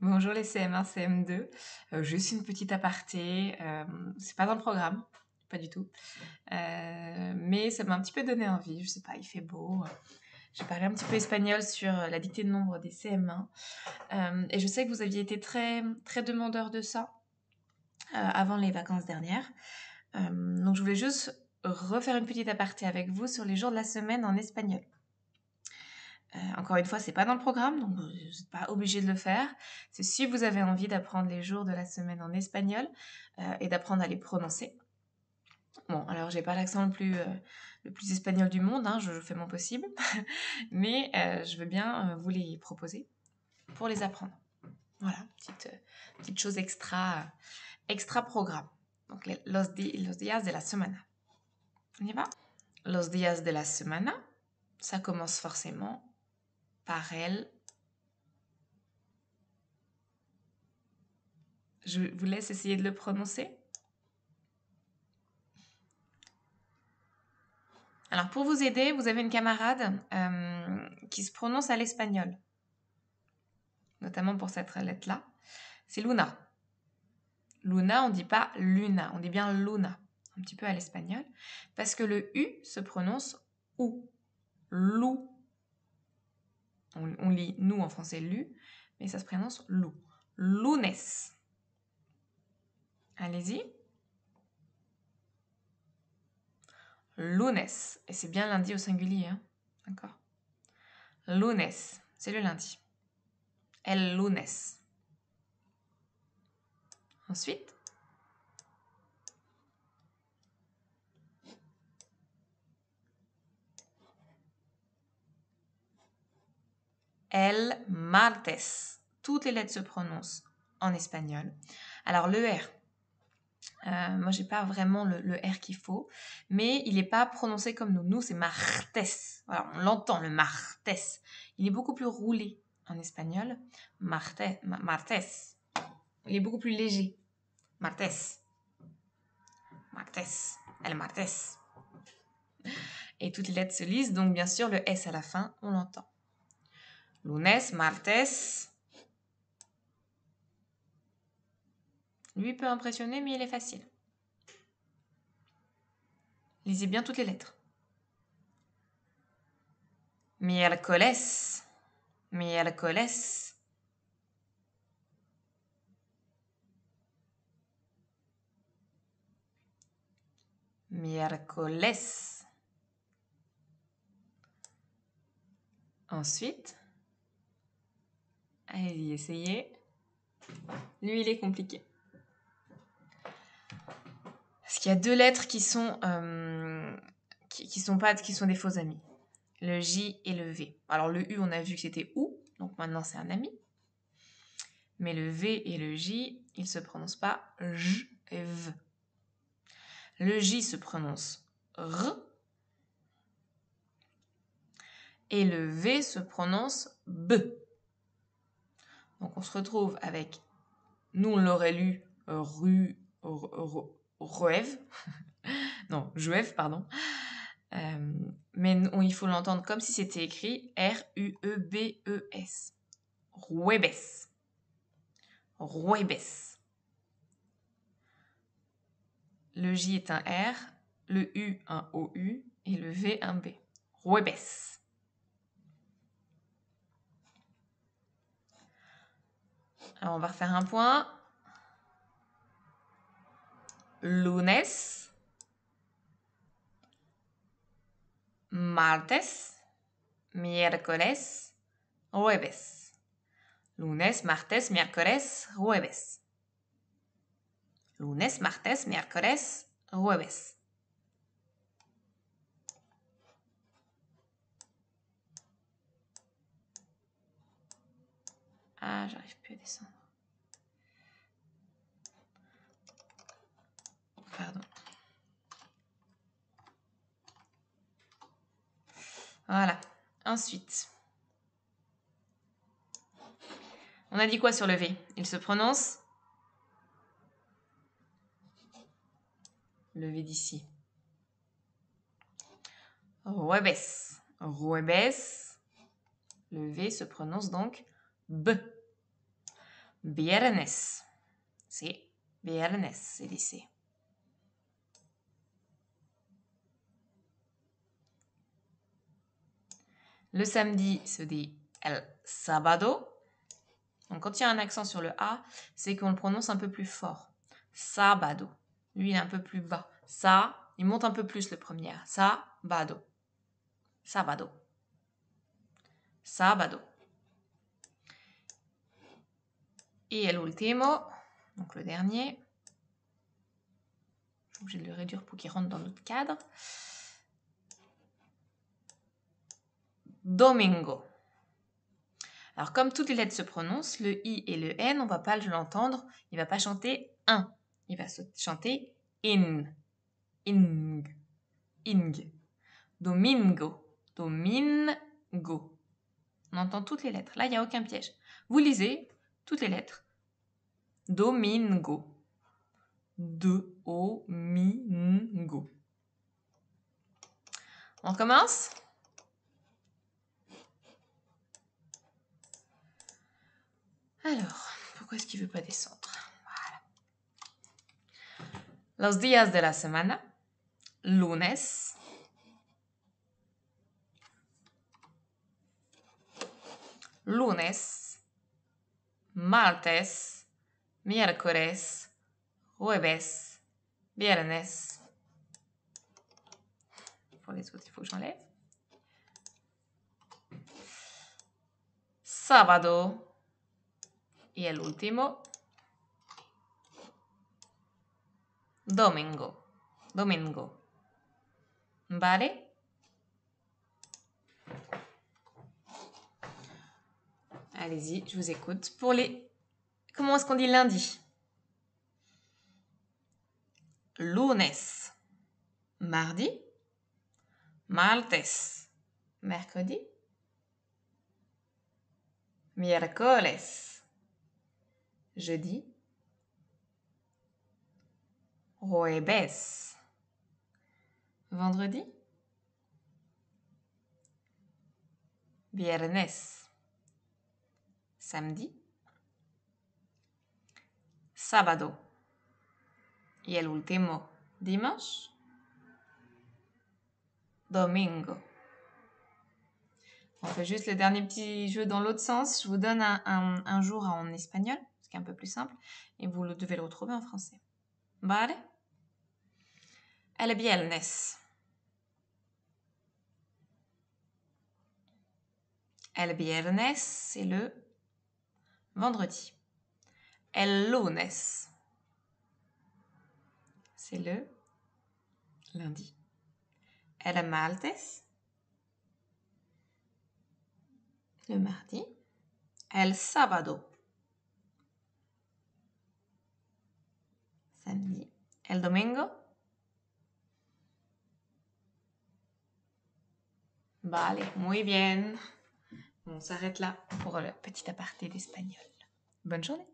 Bonjour les CM1, CM2. Juste une petite aparté. C'est pas dans le programme, pas du tout. Mais ça m'a un petit peu donné envie. Je sais pas, il fait beau. J'ai parlé un petit peu espagnol sur la dictée de nombres des CM1. Et je sais que vous aviez été très, très demandeur de ça avant les vacances dernières. Donc je voulais juste refaire une petite aparté avec vous sur les jours de la semaine en espagnol. Encore une fois, c'est pas dans le programme, donc vous n'êtes pas obligé de le faire. C'est si vous avez envie d'apprendre les jours de la semaine en espagnol et d'apprendre à les prononcer. Bon, alors j'ai pas l'accent le plus espagnol du monde, hein, je fais mon possible, mais je veux bien vous les proposer pour les apprendre. Voilà, petite chose extra programme. Donc los días de la semana. On y va? Los días de la semana, ça commence forcément par el. Je vous laisse essayer de le prononcer. Alors, pour vous aider, vous avez une camarade qui se prononce à l'espagnol, notamment pour cette lettre-là. C'est Luna. Luna, on ne dit pas Luna, on dit bien Luna, un petit peu à l'espagnol, parce que le U se prononce OU. Lou. On lit nous en français lu, mais ça se prononce lou. Lunes. Allez-y. Lunes. Et c'est bien lundi au singulier, hein. D'accord. Lunes, c'est le lundi. El lunes. Ensuite, el martes. Toutes les lettres se prononcent en espagnol. Alors le R, moi j'ai pas vraiment le R qu'il faut, mais il n'est pas prononcé comme nous. Nous c'est martes. Voilà, on l'entend le martes. Il est beaucoup plus roulé en espagnol. Martes. Il est beaucoup plus léger. Martes. Martes. El martes. Et toutes les lettres se lisent, donc bien sûr le S à la fin, on l'entend. Lunes, martes. Lui peut impressionner, mais il est facile. Lisez bien toutes les lettres. Miércoles. Miércoles. Miércoles. Ensuite, allez-y, essayez. Lui, il est compliqué. Parce qu'il y a deux lettres qui sont des faux amis. Le J et le V. Alors le U, on a vu que c'était OU, donc maintenant c'est un ami. Mais le V et le J, ils ne se prononcent pas J et V. Le J se prononce R. Et le V se prononce B. Donc on se retrouve avec, nous on l'aurait lu Ruev, non, Juev, pardon. Mais il faut l'entendre comme si c'était écrit R-U-E-B-E-S. Ruebes. Ruebes. Le J est un R, le U un OU et le V un B. Ruebes. Alors on va refaire un point. Lunes. Martes. Miércoles. Jueves. Lunes, martes, miércoles, jueves. Lunes, martes, miércoles, jueves. Ah, j'arrive plus à descendre. Pardon. Voilà. Ensuite, on a dit quoi sur le V? Il se prononce le V d'ici. Ruebes. Ruebes. Le V se prononce donc B. Viernes. Sí, viernes se dice. Le samedi se dit el sábado. Donc, quand il y a un accent sur le A, c'est qu'on le prononce un peu plus fort. Sábado. Lui, il est un peu plus bas. Ça, il monte un peu plus le premier A. Sábado. Sábado. Sábado. Et el último, donc le dernier. Je suis obligée de le réduire pour qu'il rentre dans notre cadre. Domingo. Alors, comme toutes les lettres se prononcent, le I et le N, on ne va pas l'entendre. Il ne va pas chanter un. Il va chanter in. Ing. Ing. Domingo. Domingo. On entend toutes les lettres. Là, il n'y a aucun piège. Vous lisez toutes les lettres. Domingo. Domingo. On commence? Alors, pourquoi est-ce qu'il ne veut pas descendre? Voilà. Los días de la semana. Lunes. Lunes. Martes. Miércoles. Jueves. Viernes. Pour les autres, il faut que j'enlève. Sábado. Y el último. Domingo. Domingo. ¿Vale? Allez-y, je vous écoute. Pour les... Comment est-ce qu'on dit lundi? Lunes. Mardi. Martes. Mercredi. Miércoles. Jeudi. Jueves. Vendredi. Viernes. Samedi. Sábado. Y el último, dimanche. Domingo. On fait juste le dernier petit jeu dans l'autre sens. Je vous donne un jour en espagnol, ce qui est un peu plus simple, et vous devez le retrouver en français. Vale? El viernes. El viernes, c'est le vendredi. El lunes, c'est le lundi. El martes, le mardi. El sábado, samedi. El domingo. Vale, muy bien. On s'arrête là pour le petit aparté d'espagnol. Bonne journée.